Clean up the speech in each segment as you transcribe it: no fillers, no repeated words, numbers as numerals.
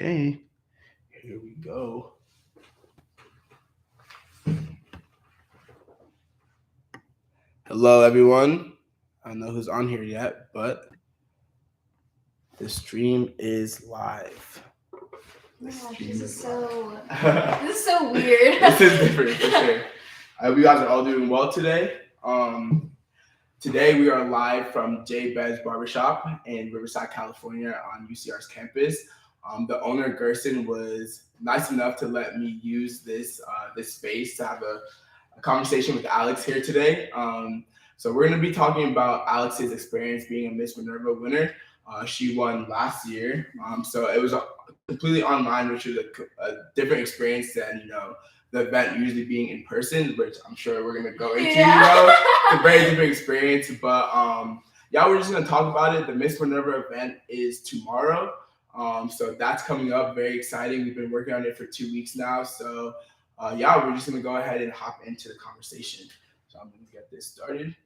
Okay, here we go. Hello, everyone. I don't know who's on here yet, but the stream is live. Gosh, this is so weird. This is different for sure. I hope you guys are all doing well today. Today we are live from J Bez Barbershop in Riverside, California on UCR's campus. The owner, Gerson, was nice enough to let me use this space to have a conversation with Alex here today. So we're going to be talking about Alex's experience being a Miss Minerva winner. She won last year, so it was completely online, which was a different experience than the event usually being in person, which I'm sure we're going to go into. It's a very different experience, but yeah, we're just going to talk about it. The Miss Minerva event is tomorrow. So that's coming up, very exciting. We've been working on it for 2 weeks now. So yeah, we're just gonna go ahead and hop into the conversation. So I'm gonna get this started.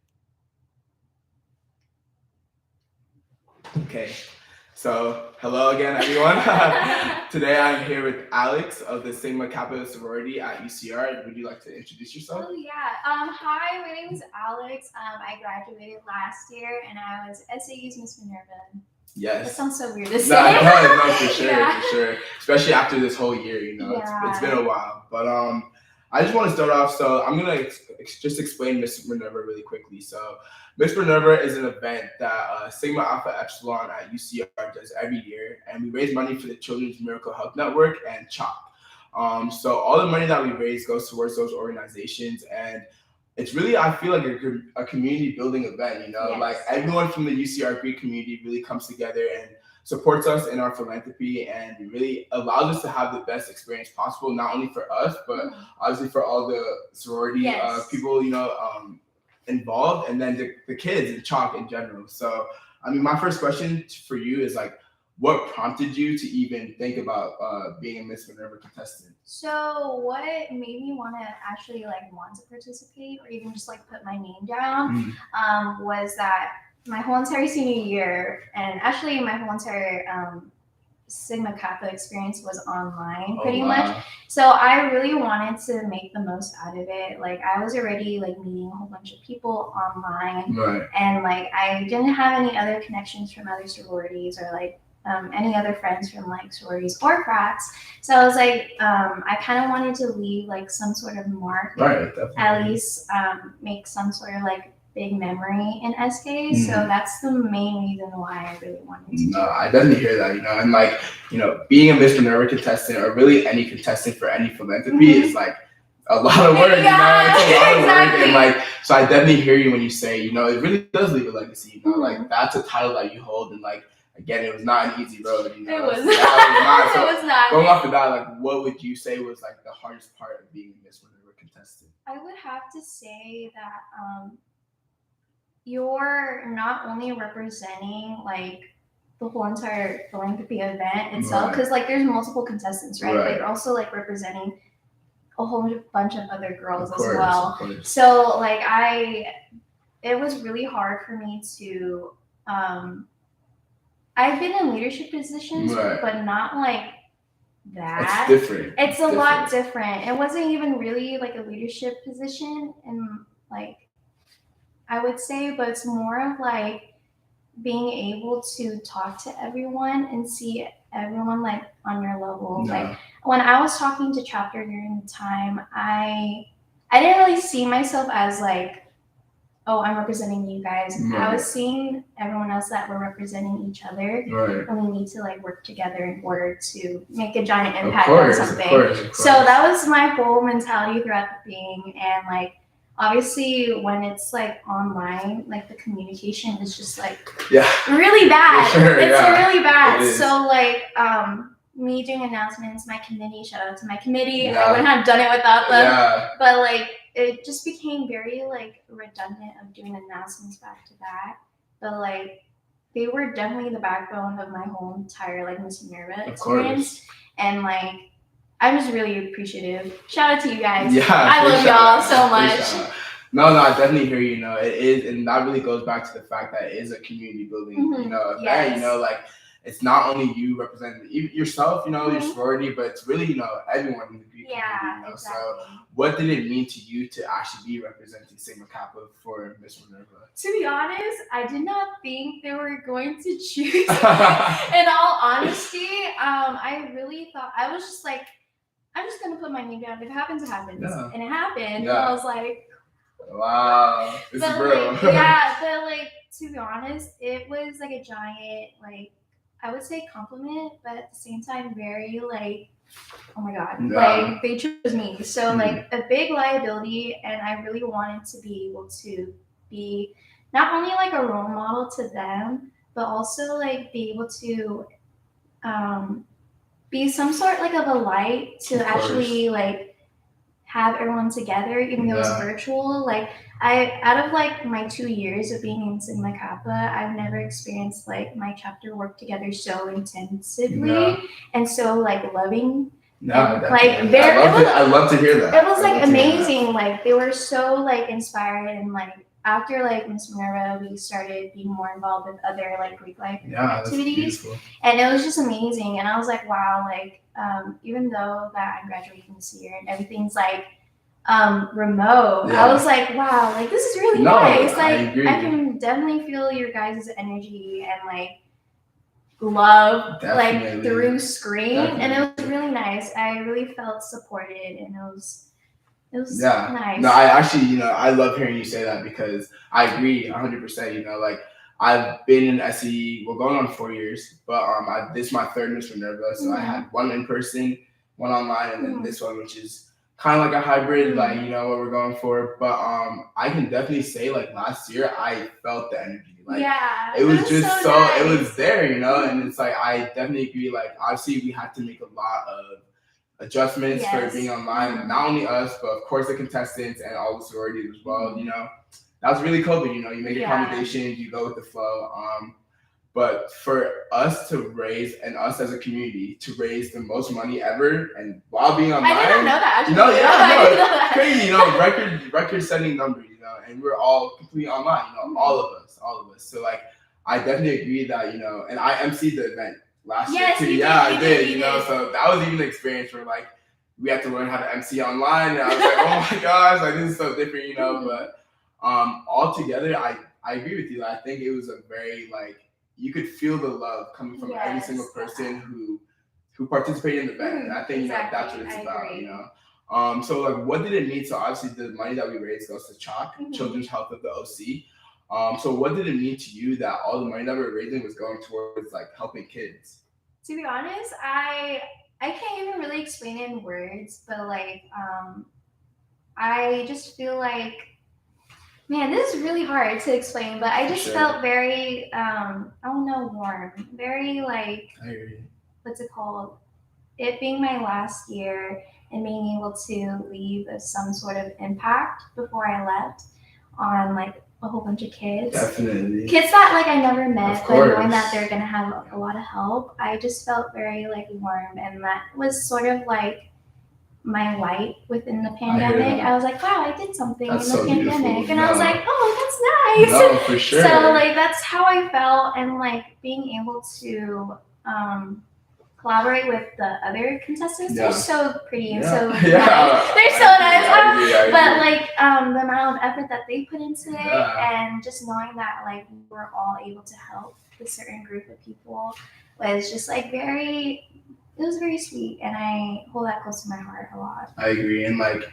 Okay, so hello again, everyone. Today I'm here with Alex of the Sigma Kappa sorority at UCR. Would you like to introduce yourself? Oh yeah. Hi, my name is Alex. I graduated last year and I was SAU's Miss Minerva. Yes. That sounds so weird to say. No, for sure. Especially after this whole year, it's been a while. But I just want to start off. So I'm gonna just explain Miss Minerva really quickly. So Miss Minerva is an event that Sigma Alpha Epsilon at UCR does every year, and we raise money for the Children's Miracle Health Network and CHOP. So all the money that we raise goes towards those organizations, and it's really, I feel like a community building event, Yes. Like everyone from the UCR Greek community really comes together and supports us in our philanthropy, and it really allows us to have the best experience possible, not only for us, but obviously for all the sorority people, involved, and then the kids and CHOP in general. So, I mean, my first question for you is like, what prompted you to even think about being a Miss Minerva contestant? So what made me want to participate or even just put my name down was that my whole entire senior year, and actually my whole entire Sigma Kappa experience was online pretty much. So I really wanted to make the most out of it. Like I was already meeting a whole bunch of people online, right. And I didn't have any other connections from other sororities or any other friends from sororities or frats. So I was I kind of wanted to leave some sort of mark, right, definitely. At least make some sort of big memory in SK. So that's the main reason why I really wanted to. No, I definitely hear that, and being a Miss Minerva contestant or really any contestant for any philanthropy is a lot of work, It's a lot of work, and so I definitely hear you when you say, it really does leave a legacy, that's a title that you hold, and again, it was not an easy road, It was. It was So, it was not. Going off the bat, what would you say was the hardest part of being a Miss Minerva contestant? I would have to say that you're not only representing the whole entire philanthropy event itself, because there's multiple contestants, right? But you're also representing a whole bunch of other girls as well. So it was really hard for me to I've been in leadership positions, but not that. It's different. It's a lot different. It wasn't even really a leadership position, and I would say, but it's more of being able to talk to everyone and see everyone on your level. When I was talking to chapter during the time, I didn't really see myself as oh, I'm representing you guys. I was seeing everyone else that were representing each other, and we need to work together in order to make a giant impact on something. Of course. So that was my whole mentality throughout the thing, and obviously when it's online, the communication is just really bad. Sure, it's really bad. It So me doing announcements, my committee, shout out to my committee. I wouldn't have done it without them. But it just became very redundant of doing announcements back to back. But they were definitely the backbone of my whole entire Miss Minerva experience. And I'm just really appreciative. Shout out to you guys. Yeah, I love y'all so much. No, I definitely hear you. It is, and that really goes back to the fact that it is a community building, event. it's not only you representing yourself, your sorority, but it's really, everyone in the Greek community, exactly. So what did it mean to you to actually be representing Sigma Kappa for Miss Minerva? To be honest, I did not think they were going to choose me. In all honesty, I really thought, I was just like, I'm just gonna put my name down. If it happens, it happens. Yeah. And it happened. Yeah. And I was like, wow. This is real. but to be honest, it was like a giant, like, I would say compliment, but at the same time, very like, oh my God, like they chose me. So like a big liability, and I really wanted to be able to be not only like a role model to them, but also like be able to be some sort like of a light to actually like have everyone together, even though it was virtual. Like out of like my 2 years of being in Sigma Kappa, I've never experienced like my chapter work together so intensively and so like loving. I love to hear that. It was like amazing. Like they were so like inspired, and like after like Miss Minerva, we started being more involved with other like Greek life activities, and it was just amazing. And I was like, wow, like even though that I'm graduating this year and everything's like remote, I was like, wow, like this is really nice. Like I can definitely feel your guys' energy and like love like through screen, and it was really nice. I really felt supported, and it was nice. No, I actually, I love hearing you say that, because I agree 100%. Like I've been in SE, we're going on 4 years, but this is my third Miss Minerva, so I had one in person, one online, and then this one, which is kind of like a hybrid, like what we're going for. But I can definitely say, like last year, I felt the energy. Like it was just so nice. It was there, and it's like I definitely agree. Like obviously, we had to make a lot of adjustments for being online. Not only us, but of course the contestants and all the sororities as well. That was really COVID. You make accommodations, you go with the flow. But for us to raise, and us as a community to raise the most money ever, and while being online, I didn't know that. Crazy, record-setting numbers, and we're all completely online, all of us. So like, I definitely agree that, and I emceed the event last year too. I did. So that was even an experience where like we had to learn how to MC online, and I was like, oh my gosh, like this is so different, But altogether, I agree with you. I think it was a very like, you could feel the love coming from every single person who participated in the event, and I think that's what it's about. So like, what did it mean? So obviously, the money that we raised goes to CHOC, Children's Health of the OC. So what did it mean to you that all the money that we're raising was going towards like helping kids? To be honest, I can't even really explain it in words, but like I just feel like, man, this is really hard to explain, but I just felt very warm, very like, what's it called? It being my last year and being able to leave some sort of impact before I left on like a whole bunch of kids. Definitely. Kids that like I never met, but knowing that they're gonna have a lot of help, I just felt very like warm, and that was sort of like my light within the pandemic. I was like, wow, I did something in the pandemic, and I was like, oh, that's nice. No, for sure. So like that's how I felt, and like being able to collaborate with the other contestants. They're so pretty and so nice. They're so nice. But like the amount of effort that they put into it, and just knowing that like we were all able to help a certain group of people was just like it was very sweet, and I hold that close to my heart a lot. I agree, and like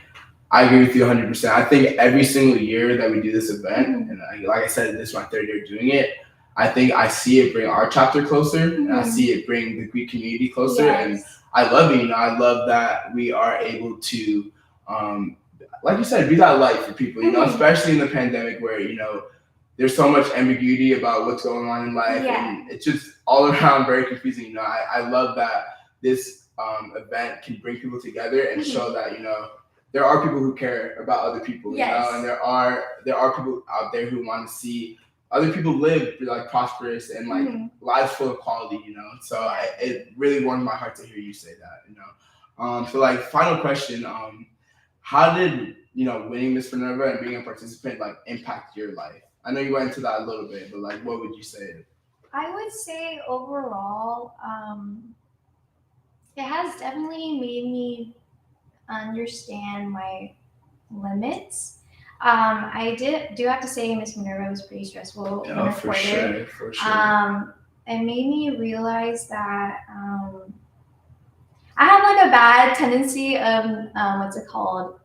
I agree with you 100%. I think every single year that we do this event, and like I said, this is my third year doing it, I think I see it bring our chapter closer, and I see it bring the Greek community closer, and I love it. I love that we are able to, like you said, be that light for people. Especially in the pandemic where there's so much ambiguity about what's going on in life, and it's just all around very confusing. I love that this event can bring people together and show that there are people who care about other people, and there are people out there who want to see other people live like prosperous and like lives full of quality, So it really warmed my heart to hear you say that, So like, final question, how did winning Miss Minerva and being a participant like impact your life? I know you went into that a little bit, but like, what would you say? I would say overall, it has definitely made me understand my limits. I do have to say Miss Minerva was pretty stressful when for recorded. sure, for sure. It made me realize that I have like a bad tendency of what's it called?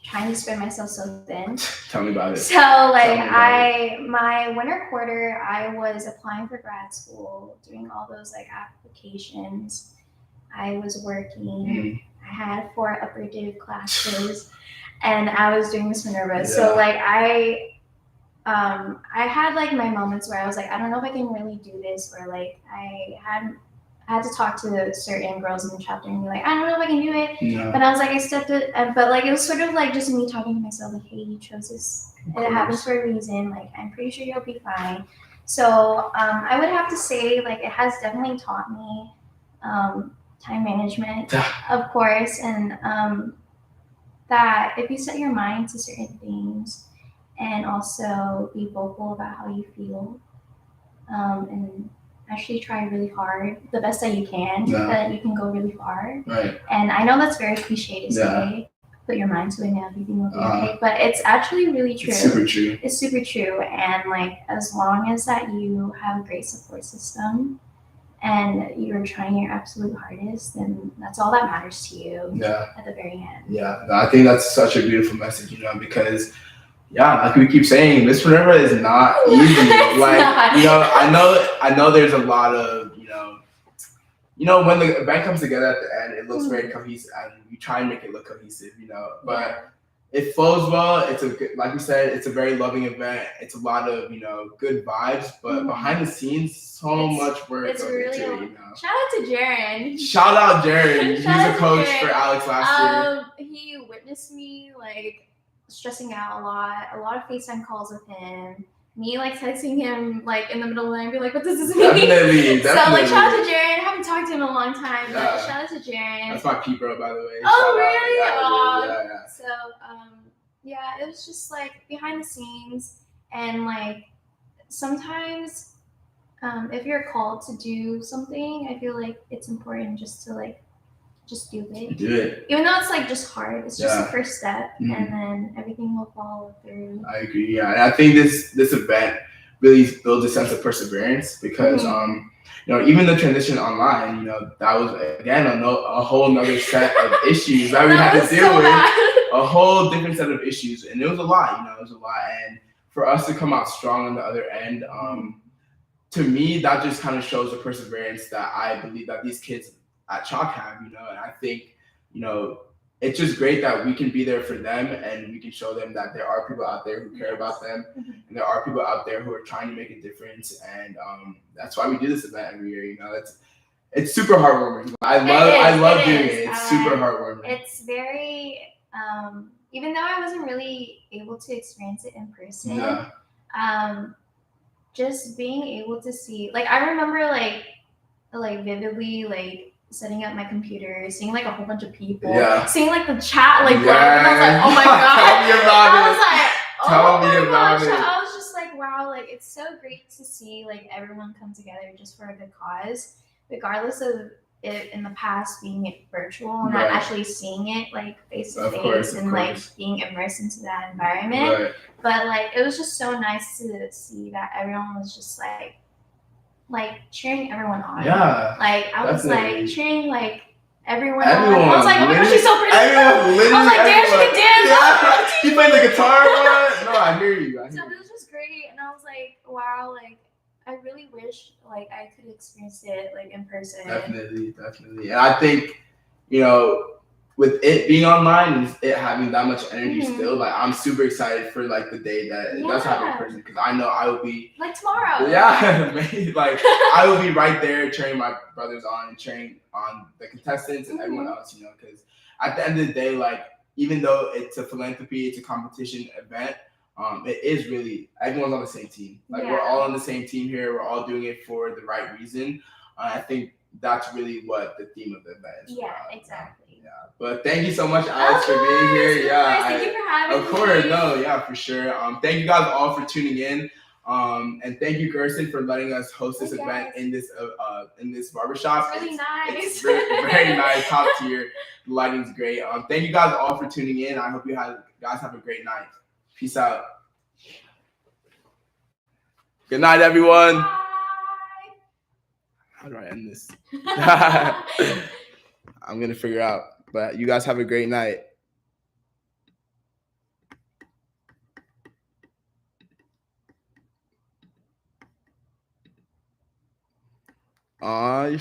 Trying to spread myself so thin. Tell me about it. So like my winter quarter, I was applying for grad school, doing all those like applications. I was working. I had 4 upper div classes, and I was doing Miss Minerva. So like I had like my moments where I was like, I don't know if I can really do this, or like I had to talk to certain girls in the chapter and be like, I don't know if I can do it. No. But I was like, I stepped it, but like it was sort of like just me talking to myself, like, hey, you chose this. It happens for a reason. Like, I'm pretty sure you'll be fine. So I would have to say, like, it has definitely taught me time management, of course, and that if you set your mind to certain things and also be vocal about how you feel, and actually try really hard, the best that you can, that you can go really far. Right. And I know that's very cliche to say, put your mind to it and everything will be okay, but it's actually really true. It's super true. It's super true. And like, as long as that you have a great support system and you're trying your absolute hardest, then that's all that matters to you at the very end. Yeah, I think that's such a beautiful message, you know, because like we keep saying, Miss Minerva is not easy. Like, you know, I know there's a lot of, you know, when the event comes together at the end, it looks very cohesive, and you try and make it look cohesive, you know, but it flows well. It's like you said, it's a very loving event. It's a lot of, you know, good vibes, but behind the scenes, so much work. It's really, into it, you know. Shout out to Jaren. Shout out Jaren. He's a coach for Alex last year. He witnessed me like stressing out a lot of FaceTime calls with him. Me like texting him like in the middle of the night and be like, what does this mean? Definitely. So like shout out to Jaren. I haven't talked to him in a long time, but shout out to Jaren. That's my P bro, by the way. Oh really? Yeah. So it was just like behind the scenes, and like sometimes if you're called to do something, I feel like it's important just to like just do it. Do it. Even though it's like just hard, it's just the first step, and then everything will follow through. I agree. Yeah, and I think this event really builds a sense of perseverance because you know, even the transition online, you know, that was again a whole nother set of issues that we had to deal with. A whole different set of issues, and it was a lot. You know, it was a lot, and for us to come out strong on the other end, to me, that just kind of shows the perseverance that I believe that these kids at Chalk have, you know, and I think, you know, it's just great that we can be there for them and we can show them that there are people out there who care about them, and there are people out there who are trying to make a difference, and that's why we do this event every year. You know, it's super heartwarming. I love doing it. It's super heartwarming. It's very even though I wasn't really able to experience it in person, just being able to see, like, I remember like vividly like setting up my computer, seeing like a whole bunch of people, seeing like the chat like and I was like, oh my god. Tell me about it. I was just like, wow, like it's so great to see like everyone come together just for a good cause, regardless of it in the past being it virtual and not actually seeing it like face to face and like being immersed into that environment. But like it was just so nice to see that everyone was just like cheering everyone on. Like I was like cheering like everyone on. I was like, oh my gosh, she's so pretty. I was like, damn, she can dance. She played the guitar. No, I hear you. So it was just great, and I was like, wow, like I really wish like I could experience it like in person. Definitely. And I think, you know, with it being online and it having that much energy still, like I'm super excited for like the day that it does happen in person, because I know I will be like tomorrow. Like I will be right there cheering my brothers on and cheering on the contestants and everyone else, you know, because at the end of the day, like even though it's a philanthropy, it's a competition event, it is really everyone's on the same team. Like we're all on the same team here. We're all doing it for the right reason. I think that's really what the theme of the event is. Yeah, exactly. But thank you so much, Alex, for being here. Thank you for having me. Of course, for sure. Thank you guys all for tuning in. And thank you, Gerson, for letting us host this event in this barbershop. It's really nice. It's very nice, top tier. The lighting's great. Thank you guys all for tuning in. I hope you guys have a great night. Peace out. Good night, everyone. Bye. How do I end this? I'm gonna figure out. But you guys have a great night. You're